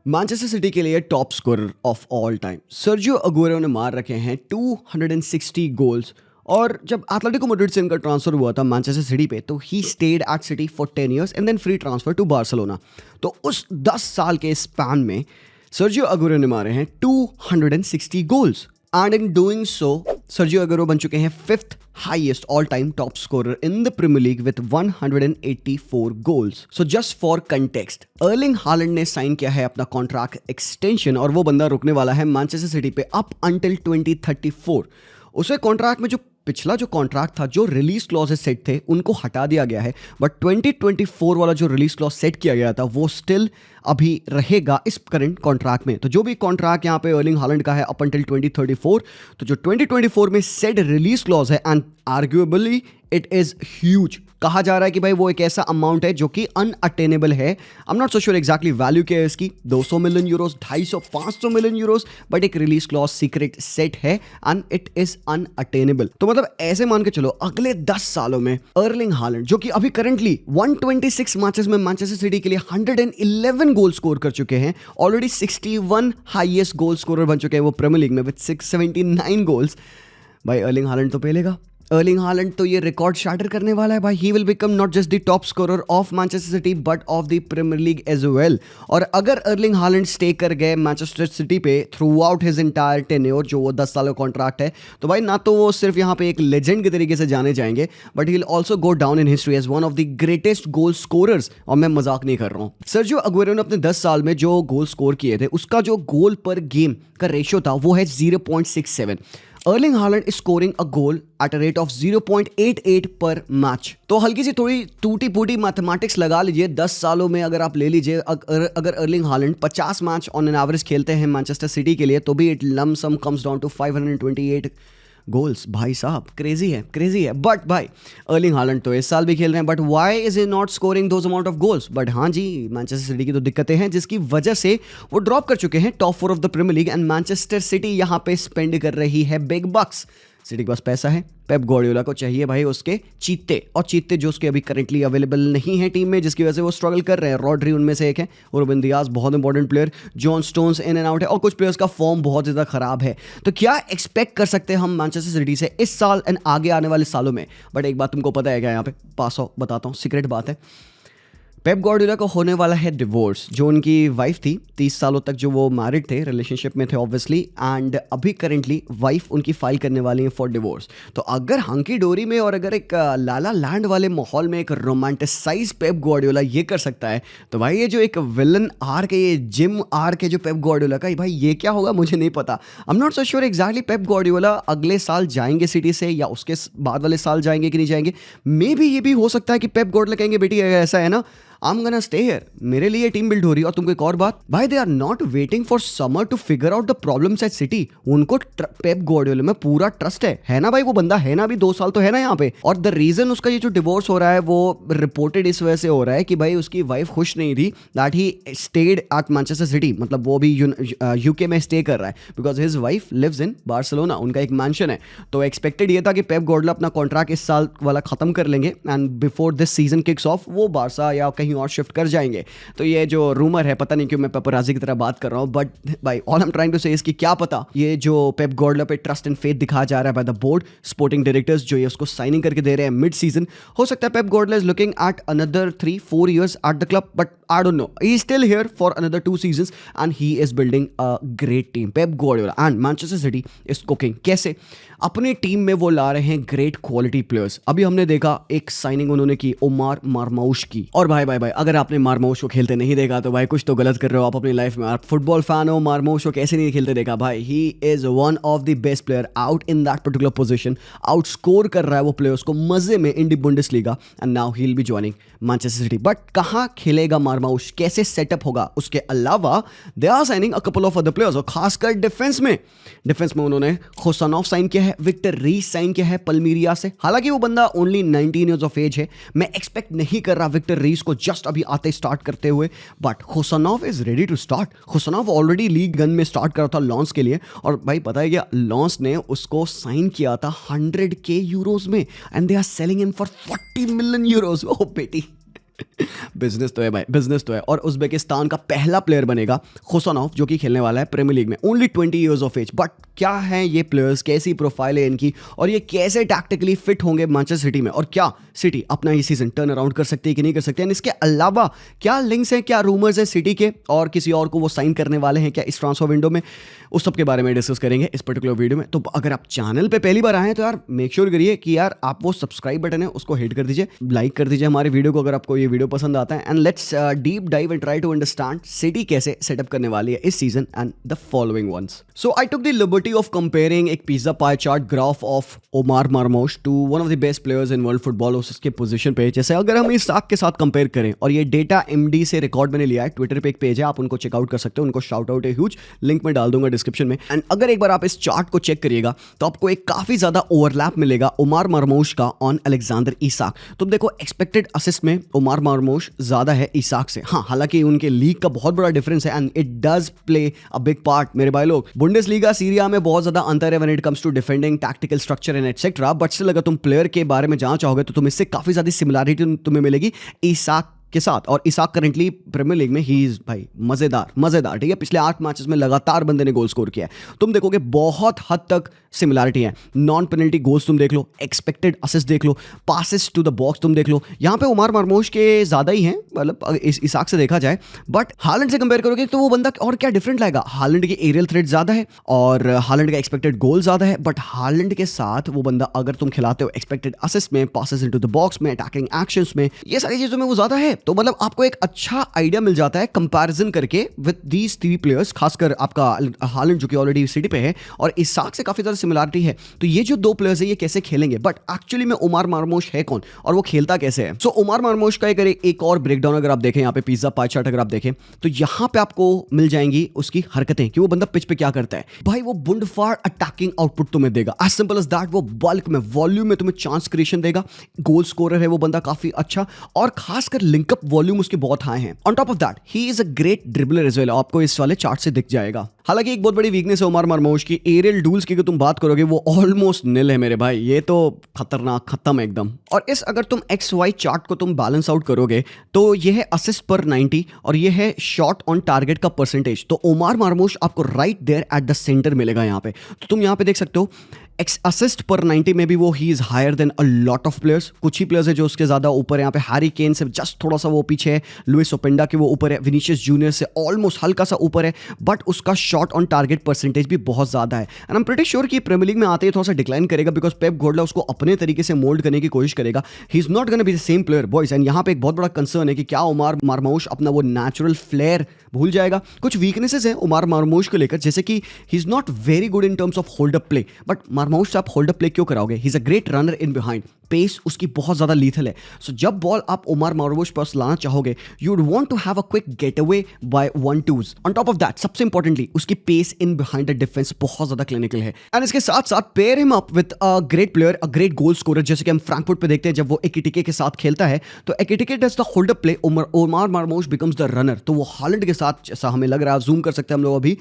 Manchester City के लिए top scorer of all time Sergio Aguero ने मार रखे हैं 260 गोल्स। और जब एटलेटिको मैड्रिड से इनका ट्रांसफर हुआ था मैनचेस्टर सिटी पे, तो he stayed at City for 10 years and then free transfer to Barcelona. तो उस 10 साल के स्पैन में सर्जियो अगुएरो ने मारे हैं 260 goals and in doing so Sergio Aguero बन चुके हैं fifth highest all-time top scorer in the Premier League with 184 goals. So just for context, Erling Haaland ने साइन किया है अपना कॉन्ट्रैक्ट एक्सटेंशन और वो बंदा रुकने वाला है मैनचेस्टर सिटी पे अप अंटिल 2034। उसे कॉन्ट्रैक्ट में जो पिछला जो कॉन्ट्रैक्ट था, जो रिलीज क्लॉजेस सेट थे, उनको हटा दिया गया है, बट 2024 वाला जो रिलीज क्लॉज सेट किया गया था वो स्टिल अभी रहेगा इस करंट कॉन्ट्रैक्ट में। तो जो भी कॉन्ट्रैक्ट यहाँ पे अर्लिंग हालैंड का है अप अंटिल 2034, तो जो 2024 में सेट रिलीज क्लॉज है and arguably it is huge. कहा जा रहा है कि भाई वो एक ऐसा अमाउंट है जो कि अनअटेनेबल है। आई am not so sure exactly value क्या है इसकी, 200 million Euros, 250, 500 million Euros, but एक रिलीज क्लॉज सीक्रेट सेट है एंड इट इज अनअटेनेबल। तो मतलब ऐसे मान के चलो अगले 10 सालों में अर्लिंग हालैंड, जो कि अभी करंटली 126 मैचेस में मैनचेस्टर सिटी के लिए 111 गोल स्कोर कर चुके हैं, ऑलरेडी 61 हाईएस्ट गोल स्कोरर बन चुके हैं वो प्रीमियर लीग में विद 679 गोल्स। भाई अर्लिंग हालैंड तो पेलेगा। अर्लिंग हालैंड तो ये रिकॉर्ड शैटर करने वाला है भाई। He will become not just the top scorer of Manchester City but of the Premier League as well. और अगर अर्लिंग हालैंड स्टे कर गए मैनचेस्टर सिटी पे throughout his entire tenure, जो वो 10 साल का कॉन्ट्रैक्ट है, तो भाई ना तो वो सिर्फ यहाँ पे एक लेजेंड के तरीके से जाने जाएंगे, but he will also go down in history as one of the greatest goal scorers. और मैं मजाक नहीं कर रहा हूँ। सर्जियो अगुएरो ने अपने 10 साल में जो गोल स्कोर किए थे, उसका जो गोल पर गेम का रेशियो था वो है 0.67। Erling Haaland is scoring a goal at a rate of 0.88 पर मैच। तो हल्की सी थोड़ी टूटी फूटी मैथमेटिक्स लगा लीजिए, 10 सालों में अगर आप ले लीजिए, अगर Erling Haaland 50 match on an average खेलते हैं मैनचेस्टर सिटी के लिए, तो भी it lump sum comes down to 528 goals. भाई साहब क्रेजी है। बट भाई अर्लिंग हालैंड तो इस साल भी खेल रहे हैं, but why is he not scoring those amount of goals. But हाँ जी, मैनचेस्टर सिटी की तो दिक्कतें हैं जिसकी वजह से वो ड्रॉप कर चुके हैं top 4 of the Premier League and Manchester City यहाँ पे स्पेंड कर रही है बिग बक्स। सिटी के पास पैसा है, पेप गार्डियोला को चाहिए भाई उसके चीते, और चीते जो उसके अभी करंटली अवेलेबल नहीं है टीम में, जिसकी वजह से वो स्ट्रगल कर रहे हैं। रॉड्री उनमें से एक है, रुबेन दियाज बहुत important player, John Stones in and out है, और कुछ प्लेयर्स का फॉर्म बहुत ज़्यादा खराब है। तो क्या एक्सपेक्ट कर सकते हैं हम मैनचेस्टर सिटी से इस साल एंड आगे आने वाले सालों में। बट एक बात तुमको पता है क्या, यहाँ पे पास ऑफ बताता हूँ, सीक्रेट बात है। पेप गार्डियोला को होने वाला है डिवोर्स। जो उनकी वाइफ थी, 30 सालों तक जो वो मैरिड थे, रिलेशनशिप में थे ऑब्वियसली, एंड अभी करेंटली वाइफ उनकी फाइल करने वाली है फॉर डिवोर्स। तो अगर हंकी डोरी में और अगर एक लाला लैंड वाले माहौल में एक रोमांटिसाइज पेप गार्डियोला ये कर सकता है, तो भाई ये जो एक विलन आर्क है, ये जिम आर्क है जो पेप गार्डियोला का, भाई ये क्या होगा मुझे नहीं पता। आई am not so sure exactly Pep Guardiola अगले साल जाएंगे सिटी से या उसके बाद वाले साल जाएंगे कि नहीं जाएंगे। मे बी ये भी हो सकता है कि पेप गार्डियोला कहेंगे बेटी ऐसा है ना, I am gonna stay here, मेरे लिए टीम बिल्ड हो रही है। और तुमको एक और बात, भाई they are not waiting for summer to figure out the problems at City. उनको पेप गार्डियोला में पूरा ट्रस्ट है ना भाई, वो बंदा है ना, अभी 2 साल तो है ना यहाँ पे। और द रीजन उसका ये जो डिवोर्स हो रहा है वो रिपोर्टेड इस वजह से हो रहा है कि भाई उसकी वाइफ खुश नहीं थी that he stayed at Manchester City, मतलब वो भी यूके में स्टे कर रहा है because his wife lives in Barcelona, उनका एक मैंशन है। तो एक्सपेक्टेड ये था कि पेप गार्डियोला अपना कॉन्ट्रैक्ट इस साल वाला खत्म कर लेंगे and before this season kicks of वो बारसा या कहीं और शिफ्ट कर जाएंगे। तो ये जो रूमर है, पता नहीं क्यों मैं पेपराजी की तरह बात कर रहा हूं, बट भाई all I am trying to say इसकी क्या पता, ये जो पेप गार्डियोला पे ट्रस्ट एंड फेथ दिखाया जा रहा है by the board sporting directors, जो ये उसको साइनिंग करके दे रहे हैं मिड सीजन, हो सकता है Pep Guardiola is looking at another 3-4 years at the club, but I don't know, he is still here for another 2 seasons and he is building a great team. Pep Guardiola and Manchester city is cooking. कैसे? अपनी team में वो ला रहे हैं great quality players. अभी हमने देखा एक साइनिंग उन्होंने की ओमार मार्माउश की, और भाई अगर आपने मार्माउश को खेलते नहीं देखा तो भाई कुछ तो गलत कर रहे हो आप अपनी लाइफ में। आप फुटबॉल फैन हो, मार्माउश को कैसे नहीं खेलते देखा भाई। He is one of the best player out in that particular position, out score कर रहा है वो प्लेयर्स को मजे में in the Bundesliga and now he will be joining Manchester City. But कहां खेलेगा मार्माउश, कैसे सेटअप होगा, उसके अलावा they are signing a couple of other players, और खासकर डिफेंस में उन्होंने खुसानोव साइन किया है, विक्टर रीस साइन किया है पल्मीरिया से। हालांकि वो बंदा ओनली 19 years ऑफ एज है, मैं एक्सपेक्ट नहीं कर रहा विक्टर रीस को जस्ट अभी आते स्टार्ट करते हुए, but Khusanov is ready to start. Khusanov already league गन में स्टार्ट करा था लॉन्स के लिए, और भाई पता है क्या, लॉन्स ने उसको साइन किया था 100K यूरोज में and they are selling him for 40 million euros। ओ बेटी बिजनेस तो है भाई, बिजनेस तो है। और उज्बेकिस्तान का पहला प्लेयर बनेगा खुसानोव, जो कि खेलने वाला है प्रीमियर लीग में, only 20 years of age. But क्या है ये प्लेयर्स, कैसी प्रोफाइल है इनकी, और ये कैसे टैक्टिकली फिट होंगे मैनचेस्टर सिटी में, और क्या सिटी अपना ये सीजन टर्न अराउंड कर सकती है कि नहीं कर सकती है। इसके अलावा क्या लिंक्स हैं, क्या रूमर्स हैं सिटी के, और किसी और को वो साइन करने वाले हैं क्या इस ट्रांसफर विंडो में, उस सब के बारे में डिस्कस करेंगे इस पर्टिकुलर वीडियो में। तो अगर आप चैनल पे पहली बार आए हैं तो यार मेक श्योर करिए कि यार आप वो सब्सक्राइब बटन है उसको हिट कर दीजिए, लाइक कर दीजिए हमारे वीडियो को अगर आपको ये वीडियो पसंद आता है। And let's deep dive and try to understand City कैसे सेटअप करने वाली है इस season and the following ones. So I took the liberty of comparing एक pizza pie chart graph of Omar Marmoush to one of the best players in world football, उसके position पे। जैसे अगर हम इस साक के साथ कंपेयर करें, और ये डेटा एमडी से रिकॉर्ड मैंने लिया है, ट्विटर पे एक पेज है, आप उनको चेकआउट कर सकते हो, उनको शाउट आउट है ह्यूज, लिंक में डाल दूंगा डिस्क्रिप्शन में। एंड अगर एक बार आप इस चार्ट को चेक करिएगा तो आपको एक काफी ज्यादा ओवरलैप मिलेगा ओमार मार्मोश का ऑन अलेक्जेंडर इसाक। तुम देखो एक्सपेक्टेड असिस्ट में ओमार मार्मोश ज्यादा है इसाक से। हाँ, हालांकि उनके लीग का बहुत बड़ा डिफरेंस है and it does play a big part मेरे भाई लोग। बुंडेसलीगा सीरिया में बहुत ज्यादा अंतर है when it comes to defending, tactical structure and etcetera. But still अगर तुम प्लेयर के बारे में जानना चाहोगे तो तुम इससे काफी ज्यादा सिमिलरिटी तुम्हें मिलेगी इसाक के साथ। और इसाक करंटली प्रीमियर लीग में ही इज भाई मजेदार, ठीक है। पिछले 8 मैचेस में लगातार बंदे ने गोल स्कोर किया है। तुम देखोगे बहुत हद तक सिमिलरिटी है। नॉन पेनल्टी गोल्स तुम देख लो, एक्सपेक्टेड असिस्ट देख लो, पासेस टू द बॉक्स तुम देख लो, यहाँ पे उमर मार्मोश के ज्यादा ही हैं, मतलब इस इसाक से देखा जाए। बट हालैंड से कंपेयर करोगे तो वो बंदा और क्या डिफरेंट लाएगा। हालैंड की एरियल थ्रेट ज्यादा है और हालैंड का एक्सपेक्टेड गोल ज्यादा है, बट हालैंड के साथ वो बंदा अगर तुम खिलाते हो एक्सपेक्टेड असिस्ट में, पासेस इनटू द बॉक्स में, अटैकिंग एक्शंस में, ये सारी चीजों में वो ज्यादा है। तो मतलब आपको एक अच्छा आइडिया मिल जाता है कंपैरिजन करके विद दीज 3 प्लेयर्स, खासकर आपका हालैंड जो कि ऑलरेडी सिटी पे है और इसाक से काफी ज्यादा सिमिलरिटी है। तो ये जो 2 प्लेयर्स है ये कैसे खेलेंगे, बट एक्चुअली में उमर मार्मोश है कौन और वो खेलता कैसे है। सो उमर मार्मोश का एक और ब्रेकडाउन अगर आप देखें, यहाँ पे पिज्जा पाई चार्ट अगर आप देखें तो यहाँ पे आपको मिल जाएंगी उसकी हरकतें कि वो बंदा पिच पे क्या करता है। भाई वो बुंडफाड़ अटैकिंग आउटपुट तुम्हें देगा, एज सिंपल एज दैट। वो बल्क में, वॉल्यूम में तुम्हें चांस क्रिएशन देगा, गोल स्कोरर है वो बंदा काफी अच्छा, और खासकर लिंकअप वॉल्यूम उसके बहुत हाई है। On top of that he is a great dribbler as well, आपको इस वाले चार्ट से दिख जाएगा। हालांकि एक बहुत बड़ी वीकनेस है उमर मार्मोश की, एरियल डूल्स की तुम बात करोगे वो ऑलमोस्ट निल है मेरे भाई, ये तो खतरनाक, खत्म एकदम। और इस अगर तुम एक्स वाई चार्ट को तुम बैलेंस आउट करोगे तो ये है असिस्ट पर 90 और ये है शॉट ऑन टारगेट का परसेंटेज। तो उमर मार्मोश आपको right there at the centre मिलेगा यहाँ पे। तो तुम यहाँ पे देख सकते हो असिस्ट पर 90 में भी वो he is higher than a lot of players. कुछ ही प्लेयर्स है जो उसके ज्यादा ऊपर है। यहाँ पे हैरी केन से जस्ट थोड़ा सा वो पीछे है, लुइस ओपेंडा के वो ऊपर है, विनीशियस जूनियर से ऑलमोस्ट हल्का सा ऊपर है, बट उसका शॉट ऑन टारगेट परसेंटेज भी बहुत ज्यादा है। And I am pretty sure कि प्रीमियर लीग में आते ही थोड़ा सा डिक्लाइन करेगा बिकॉज पेप गार्डियोला उसको अपने तरीके से मोल्ड करने की कोशिश करेगा। ही is not gonna be the same player boys. And यहाँ पे एक बहुत बड़ा कंसर्न है कि क्या उमर मार्मोश अपना वो नेचुरल फ्लेयर भूल जाएगा। कुछ वीकनेसेस हैं उमर मार्मोश को लेकर, जैसे कि he is not very good in terms of hold up play, but Marmoush से आप होल्ड अप प्ले क्यों कराओगे। He is a great runner in behind, pace उसकी बहुत ज्यादा लीथल है। सो जब बॉल आप उमर मार्मोश पास लाना चाहोगे you would want to have a quick get away by 1-2s। On top of that सबसे इंपॉर्टेंटली उसकी pace in behind the defence बहुत ज्यादा क्लिनिकल है। एंड इसके साथ साथ pair him up with a great player, a great goal scorer, जैसे कि हम फ्रैंकफर्ट पे देखते हैं जब वो एकिटिके के साथ खेलता है तो Ekitike does the hold up play, Omar Marmoush becomes the runner. तो वो हालैंड के साथ जैसा हमें लग रहा है, जूम कर सकते हैं हम लोग अभी,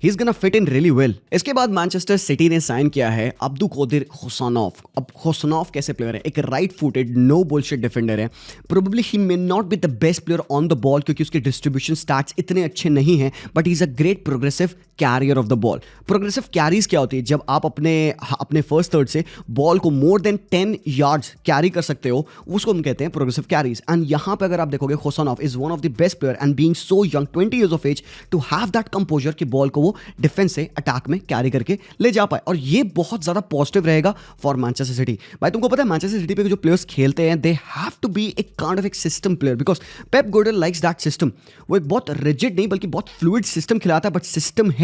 he is gonna fit in really well. इसके बाद मैनचेस्टर सिटी ने साइन किया है अब्दुलकादिर खुसानोव। अब खुसानोव कैसे प्लेयर है, एक right footed no bullshit defender है। Probably he may not be the best player on the ball क्योंकि उसके डिस्ट्रीब्यूशन स्टैट्स इतने अच्छे नहीं हैं, but he is a great progressive carrier of the ball. Progressive carries क्या होती है, जब आप अपने फर्स्ट थर्ड से बॉल को मोर देन 10 yards कैरी कर सकते हो, उसको हम कहते हैं प्रोग्रेसिव कैरीज। एंड यहाँ पे अगर आप देखोगे Khusanov is one of the best player and being so young 20 years of age to have that composure कि बॉल को वो डिफेंस से अटैक में कैरी करके ले जा पाए, और ये बहुत ज्यादा पॉजिटिव रहेगा फॉर मैनचेस्टर सिटी। भाई तुमको पता है मैनचेस्टर सिटी पे जो प्लेयर्स खेलते हैं दे हैव टू बी एक काइंड ऑफ एक system player because Pep Guardiola likes that system. वो एक बहुत रिजिड नहीं बल्कि बहुत फ्लूइड सिस्टम खिलाता है, बट सिस्टम है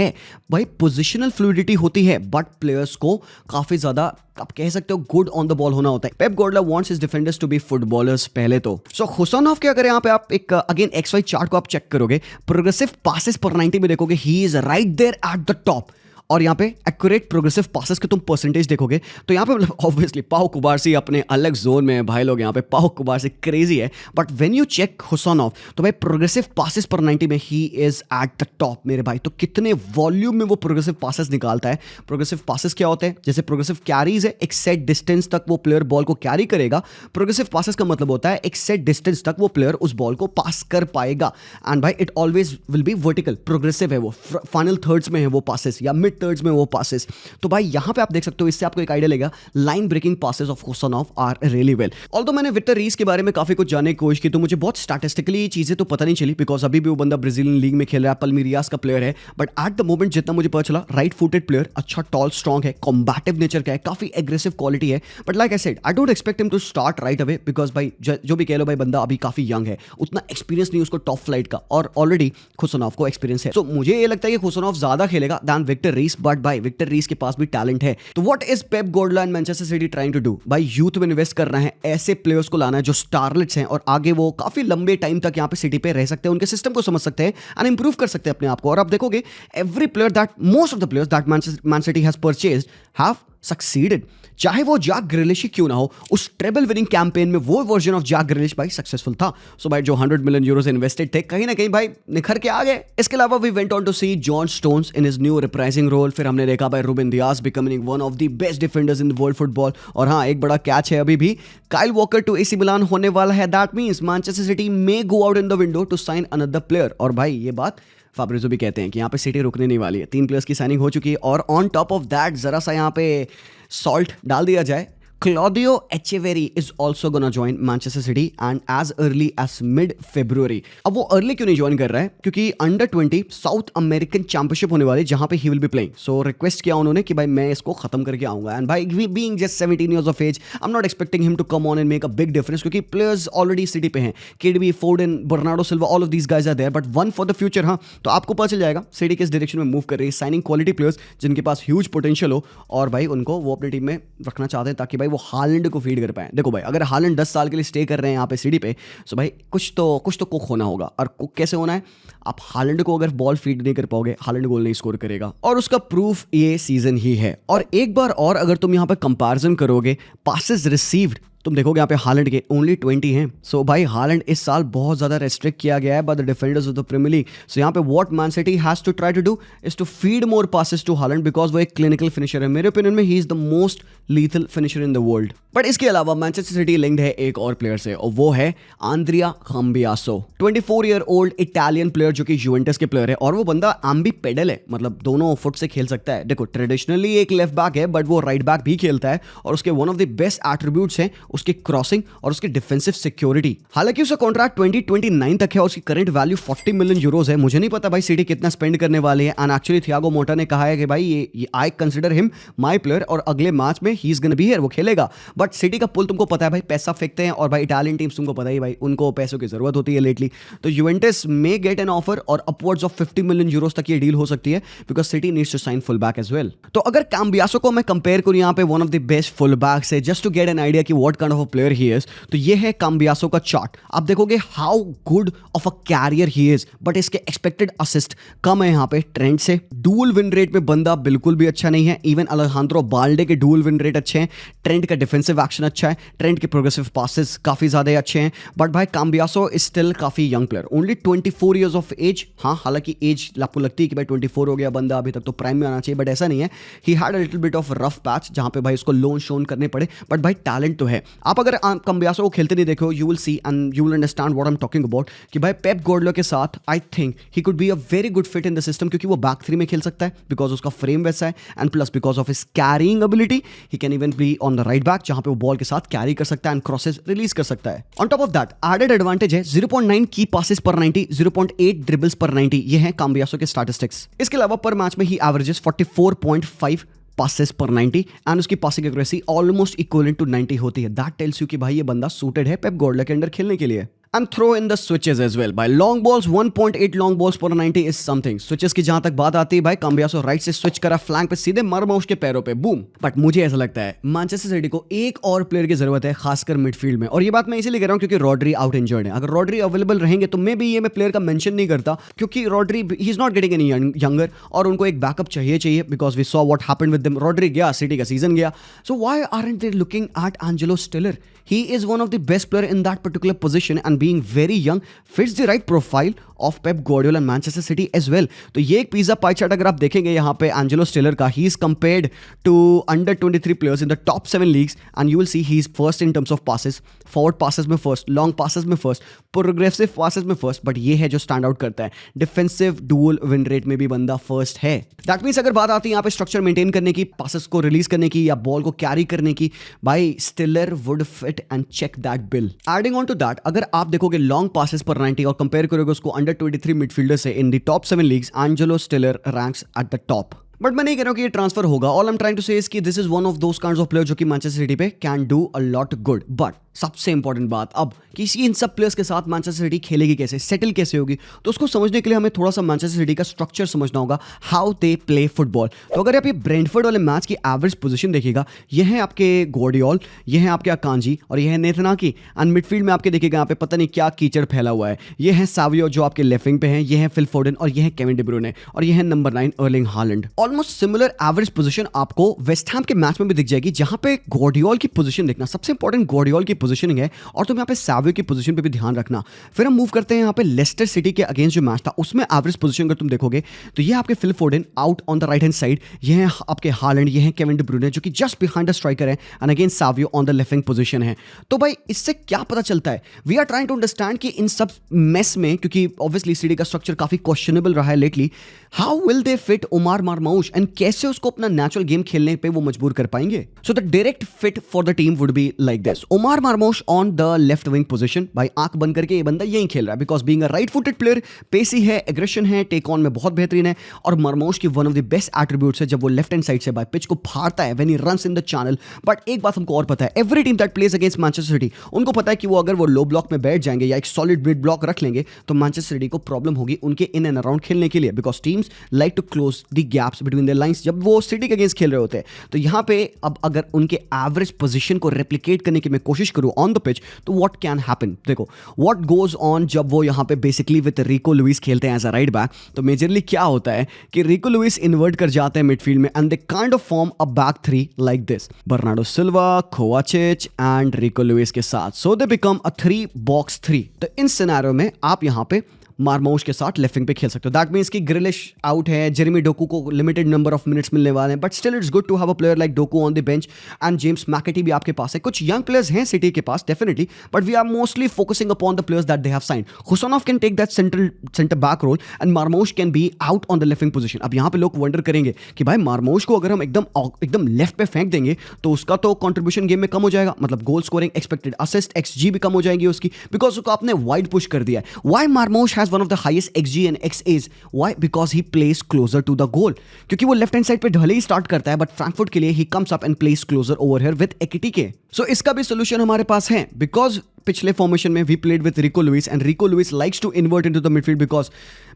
भाई, पोजिशनल फ्लूइडिटी होती है, बट प्लेयर्स को काफी ज्यादा आप कह सकते हो गुड ऑन द बॉल होना होता है। Pep Guardiola wants his defenders to be footballers पहले तो। सो खुसानोव क्या करें, यहाँ पे आप एक अगेन एक्स वाई चार्ट को आप चेक करोगे, प्रोग्रेसिव पासेस पर 90 में देखोगे he is right there at the top. और यहाँ पे एक्यूरेट प्रोग्रेसिव पासेस के तुम परसेंटेज देखोगे तो यहाँ पे मतलब ऑब्वियसली पाओ कुबारसी अपने अलग जोन में है भाई लोग, यहाँ पे पाओ कुबारसी क्रेजी है। बट व्हेन यू चेक हुसैनोव तो भाई प्रोग्रेसिव पासेस पर 90 में he is eight the top मेरे भाई। तो कितने वॉल्यूम में वो प्रोग्रेसिव पासेस निकालता है। प्रोग्रेसिव पासेस क्या होते हैं, जैसे प्रोग्रेसिव कैरीज है, एक सेट डिस्टेंस तक वो प्लेयर बॉल को कैरी करेगा। प्रोग्रेसिव पासेस का मतलब होता है एक सेट डिस्टेंस तक वो प्लेयर उस बॉल को पास कर पाएगा। एंड भाई it always will be vertical, progressive है वो, फाइनल थर्ड्स में है वो पासेस या मिड थर्ड्स में वो पासेस। तो भाई यहां पे आप देख सकते हो, इससे आपको एक आइडिया लेगा line breaking passes of Husanov are really well. Although मैंने विक्टर रीस के बारे में काफी कुछ जानने की कोशिश की तो मुझे बहुत स्टैटिस्टिकली चीजें तो पता नहीं चली, बिकॉज अभी भी वो बंदा ब्राजीलियन लीग में खेल रहा है, पल्मीरियास का प्लेयर है। बट एट द मोमेंट जितना मुझे पता चला, राइट फुटेड प्लेयर, अच्छा टॉल स्ट्रॉन्ग है, कॉम्बैटिव नेचर का है, काफी एग्रेसिव क्वालिटी है। But like I said, I don't expect him to start right away, because भाई जो भी कह लो भाई बंदा अभी काफी यंग है, उतना एक्सपीरियंस नहीं उसको टॉप फ्लाइट का, और ऑलरेडी हुसैनोव को एक्सपीरियंस है। तो मुझे ये लगता है कि हुसैनोव ज्यादा खेलेगा दैन विक्टर रीस। बट भाई विक्टर रीस के पास भी टैलेंट है। तो what is Pep Guardiola and Manchester City trying to do? भाई यूथ में इन्वेस्ट करना है, ऐसे प्लेयर्स को लाना है जो स्टारलेट्स हैं और आगे वो काफी लंबे टाइम तक यहाँ पे सिटी पे रह सकते हैं, उनके सिस्टम को समझ सकते हैं एंड इंप्रूव कर सकते हैं अपने आप को। और आप देखोगे every player that most of the players that man city has purchased have succeeded. चाहे वो जैक ग्रिलिश ही क्यों ना हो, उस ट्रेबल विनिंग कैंपेन में वो वर्जन ऑफ जैक ग्रिलिश भाई सक्सेसफुल था। सो भाई जो 100 मिलियन यूरोस इन्वेस्टेड थे, कहीं ना कहीं भाई निखर के आ गए। इसके अलावा we went on to see John Stones in his new reprising role. फिर हमने देखा भाई Ruben Dias becoming one of the best defenders in the world football. और हाँ, एक बड़ा कैच है अभी भी, Kyle Walker to AC Milan होने वाला है। That means Manchester City may go out in the window to sign another player. और भाई ये बात फाब्रिज़ो भी कहते हैं कि यहाँ पे सिटी रुकने नहीं वाली है, 3 प्लेयर्स की साइनिंग हो चुकी है। और ऑन टॉप ऑफ दैट जरा सा यहाँ पे सॉल्ट डाल दिया जाए, Claudio Echeverri is also gonna join Manchester City and as early as mid-February। अब वो अर्ली क्यों नहीं ज्वाइन कर रहा है? क्योंकि अंडर 20 साउथ अमेरिकन चैंपियनशिप होने वाली, जहां पे ही will be playing. So request किया उन्होंने कि भाई मैं इसको खत्म करके आऊंगा। एंड भाई being just 17 years of age, I am not expecting him to come on and make a big difference, क्योंकि प्लेयर्स ऑलरेडी सिटी पे हैं। KDB, Foden, Bernardo Silva, all of these guys are there, but one for the future. हाँ, तो आपको पता चल जाएगा city किस डायरेक्शन में मूव कर रही है, साइनिंग क्वालिटी प्लेयर्स जिनके पास ह्यूज पोटेंशियल हो, और भाई उनको वो अपनी टीम में रखना चाहते हैं ताकि भाई वो हालैंड को फीड कर पाए। देखो भाई, अगर हालैंड 10 साल के लिए स्टे कर रहे हैं यहाँ पे सिटी पे, तो भाई कुछ तो कुक होना होगा। और कुक कैसे होना है? आप हालैंड को अगर बॉल फीड नहीं कर पाओगे, हालैंड गोल नहीं स्कोर करेगा। और उसका प्रूफ ये सीजन ही है। और एक बार और अगर तुम यहाँ पे कंपैरिजन करोगे पासेस रिसीव्ड, तुम देखोगे यहाँ पे हालैंड के ओनली 20 हैं। सो भाई हालैंड इस साल बहुत ज़्यादा रेस्ट्रिक्ट किया गया है by the defenders of the Premier League. So यहाँ पे what Man City has to try to do is to feed more passes to Haaland, because वो एक क्लिनिकल फिनिशर है। मेरे ओपिनियन में he is the most lethal finisher in the world. But इसके अलावा Manchester city linked है एक और प्लेयर से, और वो है Andrea Cambiaso, 24 year old Italian player जो कि यूवेंटस के प्लेयर है। और वो बंदा एम्बी पेडल है, मतलब दोनों फुट से खेल सकता है। देखो ट्रेडिशनली एक लेफ्ट बैक है, बट वो राइट बैक भी खेलता है। और उसके one of the best attributes हैं उसकी क्रॉसिंग और उसकी डिफेंसिव सिक्योरिटी। हालांकि उसका कॉन्ट्रैक्ट 2029 तक है, उसकी करंट वैल्यू 40 मिलियन यूरोज है। मुझे नहीं पता भाई सिटी कितना स्पेंड करने वाली है। एंड एक्चुअली थियागो मोटा ने कहा है कि भाई ये I consider him my player, और अगले मैच में he is gonna be here, वो खेलेगा। बट सिटी का पुल तुमको पता है भाई, पैसा फेंकते हैं, और भाई इटालियन टीम्स तुमको पता ही भाई उनको पैसों की जरूरत होती है लेटली। तो Juventus may get an offer और अपवर्ड्स ऑफ 50 मिलियन यूरोज तक ये डील हो सकती है, because City needs to sign full back as well. तो अगर काम्बियासो को मैं कंपेयर करूं यहाँ पे one of the best full backs है, just to get an idea कि what kind of a player he is, तो ये है काम्बियासो का चार्ट। आप देखोगे how good of a career he is, but इसके एक्सपेक्टेड असिस्ट कम है यहाँ पे ट्रेंड से। डुअल विन रेट में बंदा बिल्कुल भी अच्छा नहीं है। इवन अलेजांद्रो बाल्डे के डुअल विन रेट अच्छे हैं, ट्रेंड का डिफेंसिव एक्शन अच्छा है, ट्रेंड के प्रोग्रेसिव पासेस काफी ज्यादा अच्छे हैं। बट भाई काम्बियासो इज स्टिल काफी young player, only 24 years of age. हाँ, हालांकि एज आपको लगती है कि भाई 24 हो गया बंदा, अभी तक तो प्राइम में आना चाहिए, बट ऐसा नहीं है। He had a little bit of rough patch जहां पे भाई उसको लोन शोन करने पड़े, बट भाई टैलेंट तो है। आप अगर काम्बियासो को खेलते नहीं देखो, you will see and you will understand what I am talking about, कि भाई पेप गार्डियोला के साथ I think he could be a very good fit in the system, क्योंकि वो बैक 3 में खेल सकता है बिकॉज उसका फ्रेम वैसा है, and plus because of his carrying ability he can even be on the right back, जहां पे वो बॉल के साथ कैरी कर सकता है एंड क्रॉसेस रिलीज कर सकता है। On top of that added advantage है 0.9 की पासेस पर 90, 0.8 ड्रिबल्स पर 90। ये है काम्बियासो के स्टैटिस्टिक्स। इसके अलावा पर मैच में ही एवरेजेस 44.5 पासेस पर 90 एंड उसकी passing accuracy almost equivalent to 90 होती है। दैट टेल्स यू कि भाई ये बंदा सूटेड है पेप गार्डियोला के अंडर खेलने के लिए। and throw in the switches as well. By long balls, 1.8 long balls per 90 is something. Switches की जहां तक बात आती है भाई, Cambiaso राइट से स्विच करा फ्लैंक पे सीधे मरमौश के पैरों पे बूम. बट मुझे ऐसा लगता है मैनचेस्टर सिटी को एक और प्लेयर की जरूरत है, खासकर मिडफील्ड में. और ये बात मैं इसीलिए कह रहा हूं क्योंकि रॉड्री आउट इंजर्ड है. अगर रॉड्री अवेलेबल रहेंगे तो मे बी ये मैं प्लेयर का मेंशन नहीं करता, क्योंकि Rodri he is not getting any younger और उनको एक बैकअप चाहिए because we saw what happened with them. Rodri गया, सिटी का सीजन गया. So why aren't they looking at Angelo Stiller? He is one of the best player in that particular position and being very young fits the right profile of Pep Guardiola and Manchester City as well. तो ये एक pizza pie chart अगर आप देखेंगे यहाँ पे Angelo स्टिलर का, he is compared to under 23 players in the top 7 leagues and you will see he is first in terms of passes, forward passes में first, long passes में first, progressive passes में first, but ये है जो stand out करता है. Defensive dual win rate में भी बंदा first है. That means अगर बात आती है यहाँ पे स्ट्रक्चर मेंटेन करने की, passes को रिलीज करने की या बॉल को कैरी करने की, भाई स्टिलर would fit and check that bill. Adding on to that, अगर आप देखोगे long passes per 90 और कंपेयर करोगे उसको अंडर 23 मिडफील्डर से in the top 7 leagues, Angelo Stiller ranks at the top. But मैं नहीं कह रहा हूँ कि ये ट्रांसफर होगा. All I am trying to say is कि this is one of those kinds of player जो कि मैनचेस्टर सिटी पे can do a lot good. But सबसे इंपॉर्टेंट बात, अब किसी इन सब प्लेयर्स के साथ मैनचेस्टर सिटी खेलेगी कैसे, सेटल कैसे होगी, तो उसको समझने के लिए हमें थोड़ा सा मैनचेस्टर सिटी का स्ट्रक्चर समझना होगा, हाउ दे प्ले फुटबॉल. तो अगर आप ये ब्रेंटफोर्ड वाले मैच की एवरेज पोजीशन देखिएगा, ये है आपके गॉर्डियोल, ये है आपके अकांजी और ये है नेथनाकी. एंड मिडफील्ड में आपके देखिएगा यहाँ पे पता नहीं क्या कीचड़ फैला हुआ है. ये है सावियो जो आपके लेफ्ट विंग पे हैं, ये है फिल फोडेन और ये है केविन डी ब्रूयने और ये है number 9 Erling Haaland. Almost similar average position आपको वेस्ट हैम के मैच में भी दिख जाएगी, जहां पे गॉर्डियोल की पोजीशन देखना सबसे इंपॉर्टेंट, गॉर्डियोल की पोजीशनिंग है. और तुम यहाँ पे सावियो की पोजीशन पे भी ध्यान रखना. फिर हम मूव करते हैं यहाँ पे लेस्टर सिटी के अगेंस्ट जो मैच था, उसमें एवरेज पोजीशन अगर तुम देखोगे तो ये आपके Phil Foden out on the right hand side, ये है आपके हालैंड, ये है केविन डी ब्रूयने जो कि जस्ट बिहाइंड द स्ट्राइकर है, and again Savio on the left wing position है. तो भाई इससे क्या पता चलता है, we are trying to understand कि इन सब मेस में, क्योंकि ऑब्वियसली सिटी का स्ट्रक्चर काफी क्वेश्चनेबल रहा है lately, how will they fit Omar Marmoush and कैसे उसको अपना नेचुरल गेम खेलने पे वो मजबूर कर पाएंगे. So the direct fit for the team would be like this. Omar Marmoush on the left wing position, भाई आंख बंद करके ये बंदा यही खेल रहा है because being a right footed player, pacy है, एग्रेशन है, टेक ऑन में बहुत बेहतरीन है. और मार्माउश की one of the best attributes है जब वो लेफ्ट हैंड साइड से बाय पिच को फाड़ता है, when he runs in the channel. But एक बात हमको और पता है, every team that plays against Manchester city, उनको पता है कि वो अगर वो लो ब्लॉक में बैठ जाएंगे या एक सॉलिड मिड ब्लॉक रख लेंगे तो मैनचेस्टर सिटी को प्रॉब्लम होगी उनके इन एंड अराउंड खेलने के लिए, because teams like to close the gaps between the lines जब वो सिटी के अगेंस्ट खेल रहे होते हैं. तो यहाँ पे अब अगर उनके एवरेज पोजीशन को रेप्लिकेट करने की मैं कोशिश करूँ ऑन द पिच, तो व्हाट कैन हैपन. देखो व्हाट गोज ऑन जब वो यहाँ पे बेसिकली विद रिको लुइस खेलते हैं एज अ राइट बैक, तो मेजरली क्या होता है कि रिको लुइस इन्वर्ट कर जाते हैं मिडफील्ड में and they kind of form a back three like this, Bernardo Silva, कोवाचिच and Rico Louis के साथ. सो दे बिकम अ 3-box-3. तो इन सिनेरियो में आप यहाँ पे मार्माउश के साथ लेफ्ट विंग पे खेल सकते हो. दैट मींस कि ग्रिलिश आउट है, जेरेमी डोकू को लिमिटेड नंबर ऑफ मिनट्स मिलने वाले हैं, but still it's good to have a player like Doku on the bench. And James McAtee भी आपके पास है. कुछ यंग प्लेयर्स हैं सिटी के पास definitely, but we are mostly focusing upon the players that they have signed. Husanov can take that centre back role and Marmoush can be out on the left wing position. अब यहाँ पे लोग wonder करेंगे कि भाई मार्माउश को अगर हम एकदम लेफ्ट पे फेंक देंगे तो उसका तो कंट्रीब्यूशन गेम में कम हो जाएगा, मतलब goal scoring, expected assist, XD भी कम हो जाएगी उसकी, बिकॉज उसको आपने वाइड पुश कर दिया है. Why Marmoush has one of the highest XG and XAs. Why? Because he plays closer to the goal. क्योंकि वो लेफ्ट हैंड साइड पे ढले ही स्टार्ट करता है, बट फ्रैंकफर्ट के लिए he comes up and plays closer over here with Ekitike. So इसका भी सोल्यूशन हमारे पास है, बिकॉज पिछले फॉर्मेशन में we played with Rico Lewis and Rico Lewis likes to invert into the midfield because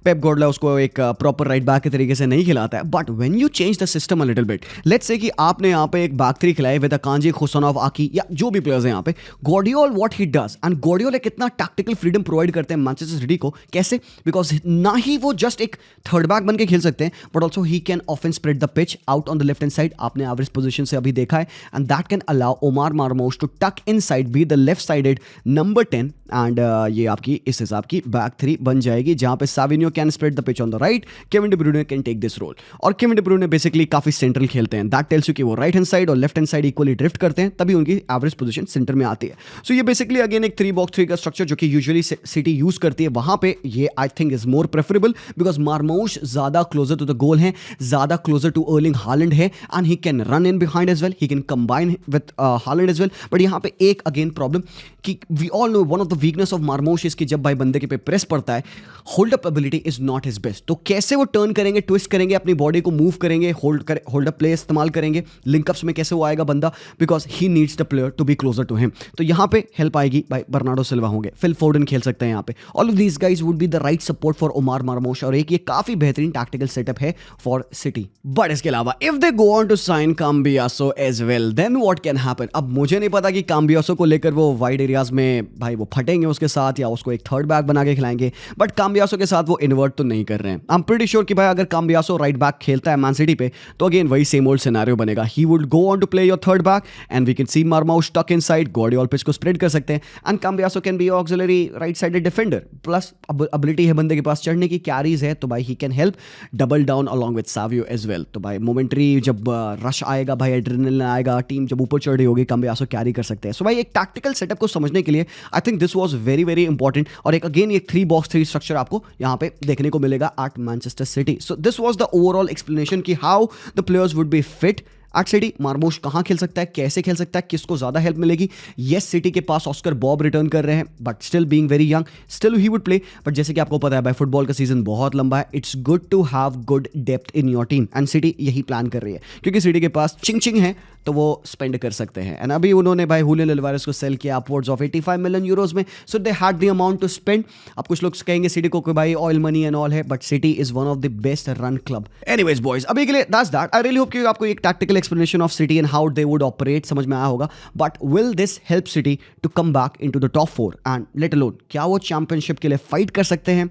Pep Guardiola उसको एक proper right back के तरीके से नहीं खिलाता है. But when you change the system a little bit, let's say कि आपने यहाँ पे एक बैक थ्री खिलाए विद अकांजी, खुसनोव, आकी या जो भी प्लेयर्स हैं यहाँ पे, गॉर्डियोल व्हाट ही डज, एंड गॉर्डियोल कितना टैक्टिकल फ्रीडम प्रोवाइड करते हैं मैनचेस्टर सिटी को. कैसे? बिकॉज ना ही वो जस्ट एक थर्ड बैक बन के खेल सकते हैं, but also he can often spread the pitch out on the left hand side. आपने एवरेज पोजीशन से अभी देखा है, and that can allow Omar Marmoush to tuck inside, be the left sided number 10, and ये आपकी इस हिसाब की बैक थ्री बन जाएगी जहां पे Savinho can spread the pitch on the right, Kevin De Bruyne can take this role. और केविन डी ब्रूयने बेसिकली काफी सेंट्रल खेलते हैं, दैट टेल्स यू कि वो राइट हैंड साइड और left hand side equally drift करते हैं, तभी उनकी एवरेज पोजीशन सेंटर में आती है. सो ये बेसिकली अगेन एक 3-box-3 का स्ट्रक्चर जो कि यूजुअली सिटी यूज करती है, वहां पे ये I think is more preferable because Marmoush ज्यादा क्लोजर टू द गोल है, ज्यादा क्लोजर टू अर्लिंग हालैंड है, and he can run in behind as well, he can combine with Haaland as well. But यहाँ पे एक again problem कि we all know one of the weakness of Marmoush इसकी जब भाई बंदे के पे प्रेस पड़ता है, hold up ability City is not his best, तो कैसे वो टर्न करेंगे, ट्विस्ट करेंगे, अपनी बॉडी को मूव करेंगे, होल्ड अप प्ले इस्तेमाल करेंगे, लिंकअप्स में कैसे वो आएगा बंदा, because he needs the player to be closer to him. तो यहाँ पे हेल्प आएगी भाई, बर्नार्डो सिल्वा होंगे, फिल फोर्डन खेल सकते हैं यहाँ पे। All of these guys would be the right support for Omar Marmoush, और एक ये काफी बेहतरीन टैक्टिकल सेटअप है फॉर सिटी। बट इसके अलावा if they go on to sign Cambiaso as well, then what can happen. अब मुझे नहीं पता कि काम्बियासो को लेकर वो वाइड एरियाज में भाई वो फटेंगे उसके साथ, या उसको एक थर्ड बैक बना के खिलाएंगे, बट काम्बियासो के साथ वो इन्वर्ट तो नहीं कर रहे हैं। आई एम प्रीटी श्योर कि भाई अगर काम्बियासो राइट बैक खेलता है मैन सिटी पे, तो अगेन वही सेम ओल्ड सिनेरियो बनेगा। He would go on to play your third back and we can see Marmoush tuck inside, Guardiola pitch को स्प्रेड कर सकते हैं, and Cambiaso can be auxiliary right sided defender, plus ability है बंदे के पास चढ़ने की, कैरीज है, तो भाई he can help double down along with Savio as well. तो भाई मोमेंटरी जब रश आएगा भाई, एड्रेनलिन आएगा, टीम जब ऊपर चढ़ रही होगी, काम्बियासो कैरी कर सकते हैं। सो भाई एक टैक्टिकल सेटअप को समझने के लिए I think this was very very important, और एक अगेन ये 3-box-3 स्ट्रक्चर आपको यहाँ पे देखने को मिलेगा at Manchester City. So this was the overall explanation कि how the players would be fit at City. Marmoush कहाँ खेल सकता है, कैसे खेल सकता है, किसको ज़्यादा हेल्प मिलेगी। येस सिटी के पास ऑस्कर बॉब रिटर्न कर रहे हैं, but still being very young, still he would play. But जैसे कि आपको पता है भाई, फुटबॉल का सीजन बहुत लंबा है, it's good to have good depth in your team, and City यही प्लान कर रही है, क्योंकि सिटी के पास चिंग है तो वो स्पेंड कर सकते हैं। एंड अभी उन्होंने भाई हुलियन अल्वारेज को सेल किया अपवर्ड्स ऑफ 85 मिलियन यूरोज में, so they had the amount to spend. अब कुछ लोग कहेंगे सिटी को कि भाई ऑयल मनी एंड ऑल है, but City is one of the best run club. Anyways boys, अभी के लिए that's that. I really hope कि आपको एक tactical explanation of City and how they would operate समझ में आया होगा। But will this help City to come back into the top 4 and let alone क्या वो चैंपियनशिप के लिए फाइट कर सकते हैं?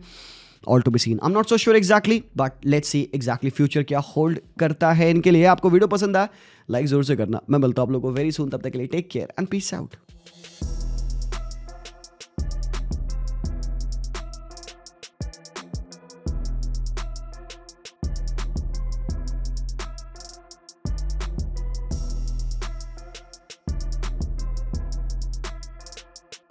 All to be seen. I'm not so sure exactly, but let's see exactly future क्या होल्ड करता है इनके लिए। आपको वीडियो पसंद आया लाइक जरूर से करना। मैं मिलता हूँ आप लोगों को वेरी सून, तब तक के लिए take care and peace out.